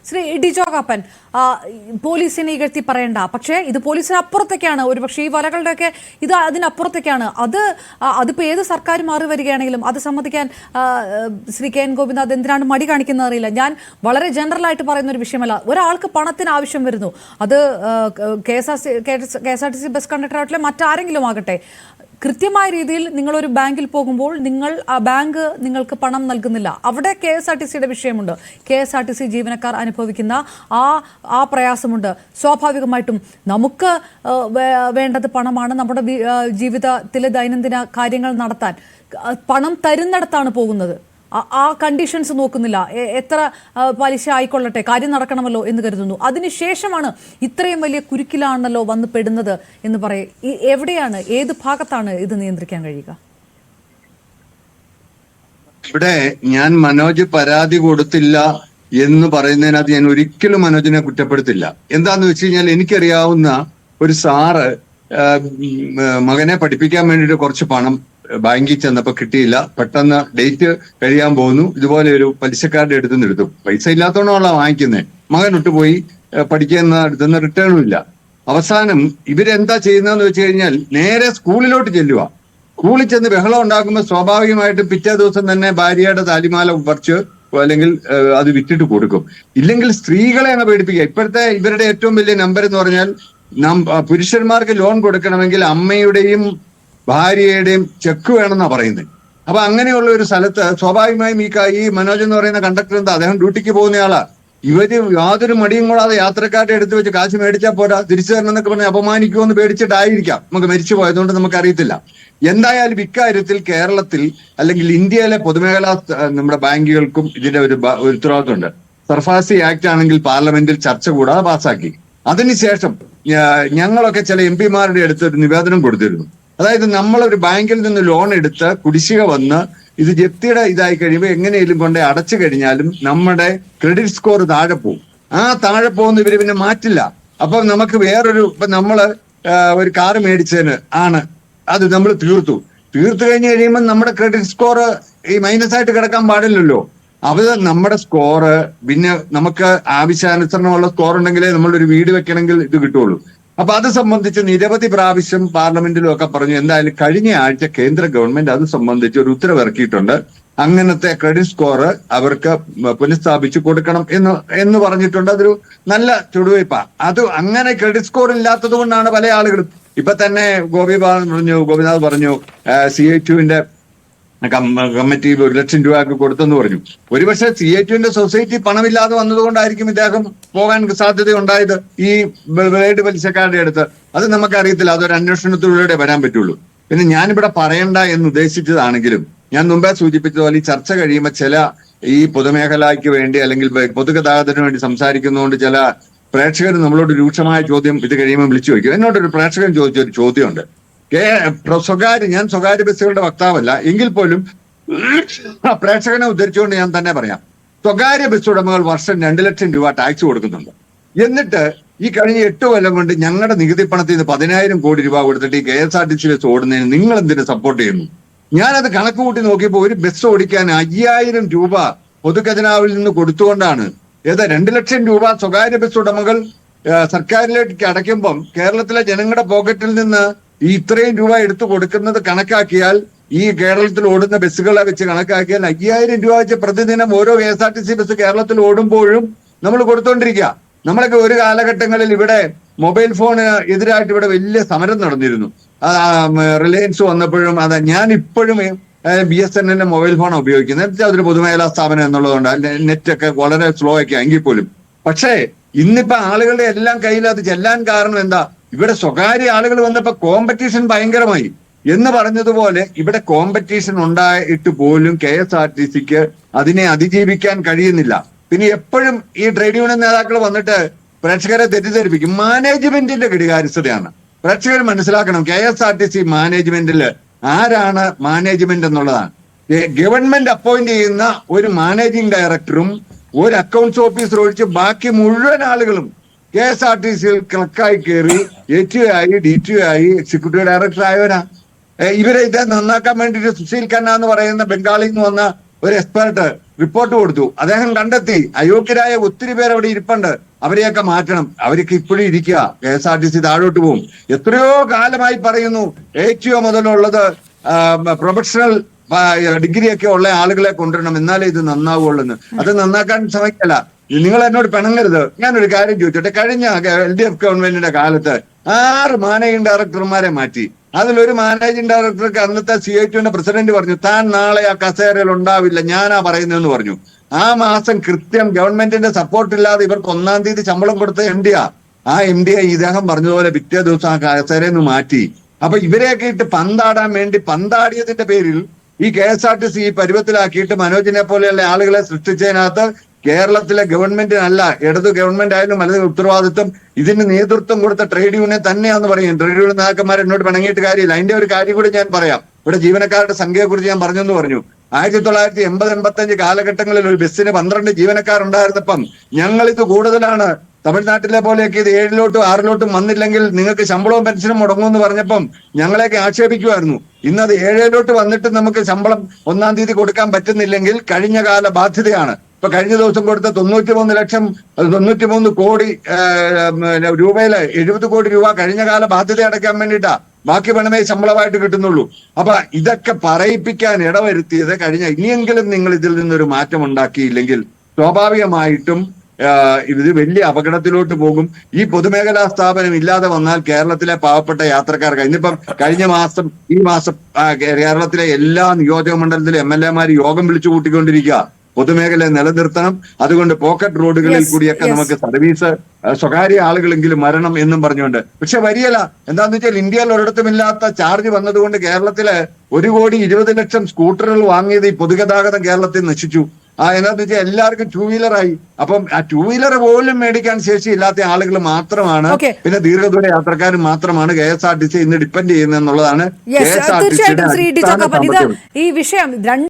ശ്രീ ഡിജോ കാപ്പൻ, പോലീസിനെ ഇകഴ്ത്തി പറയണ്ട, പക്ഷേ ഇത് പോലീസിന് അപ്പുറത്തേക്കാണ്. ഒരുപക്ഷെ ഈ വലകളുടെയൊക്കെ ഇത് അതിനപ്പുറത്തേക്കാണ്. അതിപ്പോൾ ഏത് സർക്കാർ മാറി വരികയാണെങ്കിലും അത് സമ്മതിക്കാൻ ശ്രീ കെ എൻ ഗോപിനാഥ് എന്തിനാണ് മടി കാണിക്കുന്നത് അറിയില്ല. ഞാൻ വളരെ ജനറലായിട്ട് പറയുന്ന ഒരു വിഷയമല്ല. ഒരാൾക്ക് പണത്തിന് ആവശ്യം വരുന്നു, അത് KSRTC ബസ് കണ്ടക്ടറായിട്ടില്ല മറ്റാരെങ്കിലും ആകട്ടെ, കൃത്യമായ രീതിയിൽ നിങ്ങളൊരു ബാങ്കിൽ പോകുമ്പോൾ ആ ബാങ്ക് നിങ്ങൾക്ക് പണം നൽകുന്നില്ല. അവിടെ KSRTCയുടെ വിഷയമുണ്ട്. KSRTC ജീവനക്കാർ അനുഭവിക്കുന്ന ആ പ്രയാസമുണ്ട്. സ്വാഭാവികമായിട്ടും നമുക്ക് വേണ്ടത് പണമാണ്. നമ്മുടെ ജീവിതത്തിലെ ദൈനംദിന കാര്യങ്ങൾ നടത്താൻ പണം തരുന്നിടത്താണ് പോകുന്നത്. ആ കണ്ടീഷൻസ് നോക്കുന്നില്ല. എത്ര പലിശ ആയിക്കൊള്ളട്ടെ, കാര്യം നടക്കണമല്ലോ എന്ന് കരുതുന്നു. അതിനുശേഷമാണ് ഇത്രയും വലിയ കുരുക്കിലാണല്ലോ വന്ന് പെടുന്നത് എന്ന് പറയും. എവിടെയാണ്, ഏത് ഭാഗത്താണ് ഇത് നിയന്ത്രിക്കാൻ കഴിയുക? ഇവിടെ ഞാൻ മനോജ് പരാതി കൊടുത്തില്ല എന്ന് പറയുന്നതിനകത്ത് ഞാൻ ഒരിക്കലും മനോജിനെ കുറ്റപ്പെടുത്തില്ല. എന്താന്ന് വെച്ച് കഴിഞ്ഞാൽ, എനിക്കറിയാവുന്ന ഒരു സാറ് മകനെ പഠിപ്പിക്കാൻ വേണ്ടിയിട്ട് കുറച്ച് പണം ബാങ്കിൽ ചെന്നപ്പോ കിട്ടിയില്ല. പെട്ടെന്ന് ഡേറ്റ് കഴിയാൻ പോകുന്നു. ഇതുപോലെ ഒരു പലിശക്കാരുടെ അടുത്തുനിന്ന് എടുത്തു. പൈസ ഇല്ലാത്തോണമല്ല വാങ്ങിക്കുന്നത്. മകൻ വിട്ടുപോയി, പഠിക്കുന്ന അടുത്തുനിന്ന് റിട്ടേണും ഇല്ല. അവസാനം ഇവരെന്താ ചെയ്യുന്നതെന്ന് വെച്ച് കഴിഞ്ഞാൽ, നേരെ സ്കൂളിലോട്ട് ചെല്ലുക. സ്കൂളിൽ ചെന്ന് ബഹളം ഉണ്ടാക്കുമ്പോൾ സ്വാഭാവികമായിട്ടും പിറ്റേ ദിവസം തന്നെ ഭാര്യയുടെ താലിമാല പറിച്ച് അല്ലെങ്കിൽ അത് വിറ്റിട്ട് കൊടുക്കും. ഇല്ലെങ്കിൽ സ്ത്രീകളെ അങ്ങ് പേടിപ്പിക്കുക. ഇപ്പോഴത്തെ ഇവരുടെ ഏറ്റവും വലിയ നമ്പർ എന്ന് പറഞ്ഞാൽ, പുരുഷന്മാർക്ക് ലോൺ കൊടുക്കണമെങ്കിൽ അമ്മയുടെയും ഭാര്യയുടെയും ചെക്ക് വേണമെന്നാ പറയുന്നത്. അപ്പൊ അങ്ങനെയുള്ള ഒരു സ്ഥലത്ത് സ്വാഭാവികമായും ഈ മനോജ് എന്ന് പറയുന്ന കണ്ടക്ടർ എന്താ, അദ്ദേഹം ഡ്യൂട്ടിക്ക് പോകുന്നയാളാ. ഇവര് യാതൊരു മടിയും കൂടാതെ യാത്രക്കാരുടെ എടുത്ത് വെച്ച് കാശ് മേടിച്ചാൽ പോരാ, തിരിച്ചു തരണം എന്നൊക്കെ പറഞ്ഞ് അപമാനിക്കുമെന്ന് പേടിച്ചിട്ടായിരിക്കാം നമുക്ക് മരിച്ചു പോയതുകൊണ്ട് നമുക്കറിയത്തില്ല. എന്തായാലും ഇക്കാര്യത്തിൽ കേരളത്തിൽ അല്ലെങ്കിൽ ഇന്ത്യയിലെ പൊതുമേഖലാ നമ്മുടെ ബാങ്കുകൾക്കും ഇതിന്റെ ഒരു ഉത്തരവാദിത്വമുണ്ട്. സർഫാസി ആക്ട് ആണെങ്കിൽ പാർലമെന്റിൽ ചർച്ച കൂടാതെ പാസ്സാക്കി. അതിനുശേഷം ഞങ്ങളൊക്കെ ചില MP-മാരുടെ അടുത്ത് ഒരു നിവേദനം കൊടുത്തിരുന്നു. അതായത് നമ്മളൊരു ബാങ്കിൽ നിന്ന് ലോൺ എടുത്ത് കുടിശ്ശിക വന്ന് ഇത് ജപ്തിയുടെ ഇതായി കഴിയുമ്പോൾ എങ്ങനെയും കൊണ്ട് അടച്ചു കഴിഞ്ഞാലും നമ്മുടെ ക്രെഡിറ്റ് സ്കോർ താഴെ പോകും. ആ താഴെ പോകുന്ന ഇവര് പിന്നെ മാറ്റില്ല. അപ്പൊ നമുക്ക് ഇപ്പൊ നമ്മള് ഒരു കാറ് മേടിച്ചതിന് അത് നമ്മൾ തീർത്തു കഴിഞ്ഞ് കഴിയുമ്പോൾ നമ്മുടെ ക്രെഡിറ്റ് സ്കോർ ഈ മൈനസ് ആയിട്ട് കിടക്കാൻ പാടില്ലല്ലോ. അത് നമ്മുടെ സ്കോറ് പിന്നെ നമുക്ക് ആവശ്യാനുസരണമുള്ള സ്കോർ ഉണ്ടെങ്കിലേ നമ്മളൊരു വീട് വെക്കണമെങ്കിൽ ഇത് കിട്ടുള്ളൂ. അപ്പൊ അത് സംബന്ധിച്ച് നിരവധി പ്രാവശ്യം പാർലമെന്റിലും ഒക്കെ പറഞ്ഞു. എന്തായാലും കഴിഞ്ഞ ആഴ്ച കേന്ദ്ര ഗവൺമെന്റ് അത് സംബന്ധിച്ച് ഒരു ഉത്തരവ് ഇറക്കിയിട്ടുണ്ട്. അങ്ങനത്തെ ക്രെഡിറ്റ് സ്കോർ അവർക്ക് പുനഃസ്ഥാപിച്ചു കൊടുക്കണം എന്ന് പറഞ്ഞിട്ടുണ്ട്. അതൊരു നല്ല ചുടുവയ്പാ. അത് അങ്ങനെ ക്രെഡിറ്റ് സ്കോർ ഇല്ലാത്തത് കൊണ്ടാണ് പല ആളുകളും ഇപ്പൊ തന്നെ ഗോപിനാഥ് പറഞ്ഞു CA2-ന്റെ കമ്മിറ്റി 1 ലക്ഷം രൂപ കൊടുത്തെന്ന് പറഞ്ഞു. ഒരുപക്ഷെ CA2-ന്റെ സൊസൈറ്റി പണമില്ലാതെ വന്നതുകൊണ്ടായിരിക്കും ഇദ്ദേഹം പോകാൻ സാധ്യത ഉണ്ടായത് ഈ ബ്ലേഡ് പലിശക്കാരുടെ അടുത്ത്. അത് നമുക്കറിയത്തില്ല. അതൊരു അന്വേഷണത്തിലൂടെ വരാൻ പറ്റുള്ളൂ. പിന്നെ ഞാനിവിടെ പറയണ്ട എന്ന് ഉദ്ദേശിച്ചതാണെങ്കിലും ഞാൻ മുമ്പേ സൂചിപ്പിച്ചതുപോലെ ഈ ചർച്ച കഴിയുമ്പോൾ ചില ഈ പൊതുമേഖലയ്ക്ക് വേണ്ടി അല്ലെങ്കിൽ പൊതുഗതാഗതത്തിന് വേണ്ടി സംസാരിക്കുന്നതുകൊണ്ട് ചില പ്രേക്ഷകർ നമ്മളോട് രൂക്ഷമായ ചോദ്യം ഇത് കഴിയുമ്പോൾ വിളിച്ചു ചോദിക്കും. എന്നോടൊരു പ്രേക്ഷകൻ ചോദിച്ചൊരു ചോദ്യമുണ്ട്. ഞാൻ സ്വകാര്യ ബസ്സുകളുടെ വക്താവല്ല, എങ്കിൽ പോലും പ്രേക്ഷകനെ ഉദ്ധരിച്ചുകൊണ്ട് ഞാൻ തന്നെ പറയാം. സ്വകാര്യ ബസ് ഉടമകൾ വർഷം 2 ലക്ഷം രൂപ ടാക്സ് കൊടുക്കുന്നുണ്ട്. എന്നിട്ട് ഈ കഴിഞ്ഞ 8 കൊല്ലം കൊണ്ട് ഞങ്ങളുടെ നികുതി പണത്തിൽ നിന്ന് 10,000 കോടി രൂപ കൊടുത്തിട്ട് ഈ KSRTC ബസ് ഓടുന്നതിന് നിങ്ങൾ എന്തിനു സപ്പോർട്ട് ചെയ്യുന്നു? ഞാനത് കണക്ക് കൂട്ടി നോക്കിയപ്പോൾ ഒരു ബസ് ഓടിക്കാൻ 5,000 രൂപ പൊതുഖജനാവിൽ നിന്ന് കൊടുത്തുകൊണ്ടാണ് 2 ലക്ഷം രൂപ സ്വകാര്യ ബസ് ഉടമകൾ സർക്കാരിലേക്ക് അടയ്ക്കുമ്പം കേരളത്തിലെ ജനങ്ങളുടെ പോക്കറ്റിൽ നിന്ന് ഈ ഇത്രയും രൂപ എടുത്തു കൊടുക്കുന്നത് കണക്കാക്കിയാൽ, ഈ കേരളത്തിൽ ഓടുന്ന ബസ്സുകളെ വെച്ച് കണക്കാക്കിയാൽ 5,000 രൂപ വെച്ച് പ്രതിദിനം ഓരോ KSRTC ബസ് കേരളത്തിൽ ഓടുമ്പോഴും നമ്മൾ കൊടുത്തോണ്ടിരിക്കുക. നമ്മളൊക്കെ ഒരു കാലഘട്ടങ്ങളിൽ ഇവിടെ മൊബൈൽ ഫോണ് എതിരായിട്ട് ഇവിടെ വലിയ സമരം നടന്നിരുന്നു. റിലയൻസ് വന്നപ്പോഴും ഞാൻ ഇപ്പോഴും BSNL മൊബൈൽ ഫോണാണ് ഉപയോഗിക്കുന്നത്. അതൊരു പൊതുമേഖലാ സ്ഥാപനം എന്നുള്ളതുകൊണ്ട് നെറ്റൊക്കെ വളരെ സ്ലോ ഒക്കെ എങ്കിൽ പോലും. പക്ഷേ ഇന്നിപ്പോ ആളുകളുടെ എല്ലാം കയ്യിൽ അത് ചെല്ലാൻ കാരണം എന്താ? ഇവിടെ സ്വകാര്യ ആളുകൾ വന്നപ്പോ കോമ്പറ്റീഷൻ ഭയങ്കരമായി എന്ന് പറഞ്ഞതുപോലെ ഇവിടെ കോമ്പറ്റീഷൻ ഉണ്ടായിട്ട് പോലും KSRTCക്ക് അതിനെ അതിജീവിക്കാൻ കഴിയുന്നില്ല. പിന്നെ എപ്പോഴും ഈ ട്രേഡ് യൂണിയൻ നേതാക്കൾ വന്നിട്ട് പ്രേക്ഷകരെ തെറ്റിദ്ധരിപ്പിക്കും. മാനേജ്മെന്റിന്റെ ഘടികാരിസ്ഥതയാണ്. പ്രേക്ഷകർ മനസ്സിലാക്കണം, KSRTC മാനേജ്മെന്റിൽ ആരാണ് മാനേജ്മെന്റ് എന്നുള്ളതാണ്. ഗവൺമെന്റ് അപ്പോയിന്റ് ചെയ്യുന്ന ഒരു മാനേജിംഗ് ഡയറക്ടറും ഒരു അക്കൗണ്ട്സ് ഓഫീസർ ഒഴിച്ച് ബാക്കി മുഴുവൻ ആളുകളും KSRTCയിൽ ക്ലർക്കായി കയറി ATO ആയി DTO ആയി എക്സിക്യൂട്ടീവ് ഡയറക്ടർ ആയവരാ. ഇവരെ ഇത് നന്നാക്കാൻ വേണ്ടിയിട്ട് സുശീൽ ഖന്ന എന്ന് പറയുന്ന ബംഗാളിൽ നിന്ന് വന്ന ഒരു എക്സ്പെർട്ട് റിപ്പോർട്ട് കൊടുത്തു. അദ്ദേഹം കണ്ടെത്തി അയോഗ്യരായ ഒത്തിരി പേർ അവിടെ ഇരിപ്പുണ്ട്, അവരെയൊക്കെ മാറ്റണം. അവർക്ക് ഇപ്പോഴും ഇരിക്കുക, KSRTC താഴോട്ട് പോകും. എത്രയോ കാലമായി പറയുന്നു HO മുതലുള്ളത് പ്രൊഫഷണൽ ഡിഗ്രിയൊക്കെ ഉള്ള ആളുകളെ കൊണ്ടുവരണം, എന്നാലേ ഇത് നന്നാവുള്ളൂ എന്ന്. അത് നന്നാക്കാൻ ശ്രമിക്കല. നിങ്ങൾ എന്നോട് പിണങ്ങരുത്. ഞാനൊരു കാര്യം ചോദിച്ചോട്ടെ. കഴിഞ്ഞ LDF ഗവൺമെന്റിന്റെ കാലത്ത് 6 മാനേജിംഗ് ഡയറക്ടർമാരെ മാറ്റി. അതിലൊരു മാനേജിംഗ് ഡയറക്ടർക്ക് അന്നത്തെ CITUവിന്റെ പ്രസിഡന്റ് പറഞ്ഞു, താൻ നാളെ ആ കസേരയിൽ ഉണ്ടാവില്ല, ഞാനാ പറയുന്നതെന്ന് പറഞ്ഞു. ആ മാസം കൃത്യം ഗവൺമെന്റിന്റെ സപ്പോർട്ട് ഇല്ലാതെ ഇവർക്ക് 1-ാം തീയതി ശമ്പളം കൊടുത്ത MD ആ MD ഇദ്ദേഹം പറഞ്ഞതുപോലെ പിറ്റേ ദിവസം ആ കസേരയിൽ നിന്ന് മാറ്റി. അപ്പൊ ഇവരെയൊക്കെ ഇട്ട് പന്താടാൻ വേണ്ടി പന്താടിയതിന്റെ പേരിൽ ഈ KSRTC ഈ പരുവത്തിലാക്കിയിട്ട് മനോജിനെ പോലെയുള്ള ആളുകളെ സൃഷ്ടിച്ചതിനകത്ത് കേരളത്തിലെ ഗവൺമെന്റിനല്ല, ഇടതു ഗവൺമെന്റ് ആയാലും അല്ലെങ്കിൽ ഉത്തരവാദിത്വം ഇതിന് നേതൃത്വം കൊടുത്ത ട്രേഡ് യൂണിയൻ തന്നെയാന്ന് പറയും. ട്രേഡ് യൂണിയൻ നേതാക്കന്മാർ എന്നോട് പിണങ്ങിയിട്ട് കാര്യമില്ല. അതിന്റെ ഒരു കാര്യം കൂടി ഞാൻ പറയാം. ഇവിടെ ജീവനക്കാരുടെ സംഖ്യയെ കുറിച്ച് ഞാൻ പറഞ്ഞെന്ന് പറഞ്ഞു. 1980-85 കാലഘട്ടങ്ങളിൽ ഒരു ബസ്സിന് 12 ജീവനക്കാരുണ്ടായിരുന്നപ്പം ഞങ്ങളിത് കൂടുതലാണ്, തമിഴ്നാട്ടിലെ പോലെയൊക്കെ ഇത് 7-ലോട്ടും 6-ലോട്ടും വന്നില്ലെങ്കിൽ നിങ്ങൾക്ക് ശമ്പളവും പെൻഷനും മുടങ്ങുമെന്ന് പറഞ്ഞപ്പം ഞങ്ങളെയൊക്കെ ആക്ഷേപിക്കുമായിരുന്നു. ഇന്നത് 7-ലോട്ട് വന്നിട്ട് നമുക്ക് ശമ്പളം 1-ാം തീയതി കൊടുക്കാൻ പറ്റുന്നില്ലെങ്കിൽ കഴിഞ്ഞ കാല ബാധ്യതയാണ്. ഇപ്പൊ കഴിഞ്ഞ ദിവസം കൊടുത്ത 93 കോടി രൂപയില് 70 കോടി രൂപ കഴിഞ്ഞ കാല ബാധ്യത അടയ്ക്കാൻ വേണ്ടിയിട്ടാ. ബാക്കി പണമേ ശമ്പളമായിട്ട് കിട്ടുന്നുള്ളൂ. അപ്പൊ ഇതൊക്കെ പറയിപ്പിക്കാൻ ഇടവരുത്തിയത് ഇനിയെങ്കിലും നിങ്ങൾ ഇതിൽ നിന്നൊരു മാറ്റം ഉണ്ടാക്കിയില്ലെങ്കിൽ സ്വാഭാവികമായിട്ടും ഇത് വലിയ അപകടത്തിലോട്ട് പോകും. ഈ പൊതുമേഖലാ സ്ഥാപനം ഇല്ലാതെ വന്നാൽ കേരളത്തിലെ പാവപ്പെട്ട യാത്രക്കാർക്ക് ഇന്നിപ്പം ഈ മാസം കേരളത്തിലെ എല്ലാ നിയോജക മണ്ഡലത്തിലെ MLA യോഗം വിളിച്ചു കൂട്ടിക്കൊണ്ടിരിക്കുക. പൊതുമേഖലയെ നിലനിർത്തണം, അതുകൊണ്ട് പോക്കറ്റ് റോഡുകളിൽ കൂടിയൊക്കെ നമുക്ക് സർവീസ് സ്വകാര്യ ആളുകളെങ്കിലും വരണം എന്നും പറഞ്ഞുകൊണ്ട്. പക്ഷെ വരികയില്ല. എന്താന്ന് വെച്ചാൽ ഇന്ത്യയിൽ ഒരിടത്തുമില്ലാത്ത ചാർജ് വന്നതുകൊണ്ട് കേരളത്തില് 1,20,00,000 സ്കൂട്ടറുകൾ വാങ്ങിയത് ഈ പൊതുഗതാഗതം കേരളത്തിൽ നശിച്ചു. എന്താന്ന് വെച്ചാൽ എല്ലാവർക്കും 2 വീലറായി. അപ്പം ആ 2 വീലർ പോലും മേടിക്കാൻ ശേഷിയില്ലാത്ത ആളുകൾ മാത്രമാണ്, പിന്നെ ദീർഘദൂര യാത്രക്കാരും മാത്രമാണ് KSRTC ഇന്ന് ഡിപ്പെൻഡ് ചെയ്യുന്നത് എന്നുള്ളതാണ് KSRTC. ഈ വിഷയം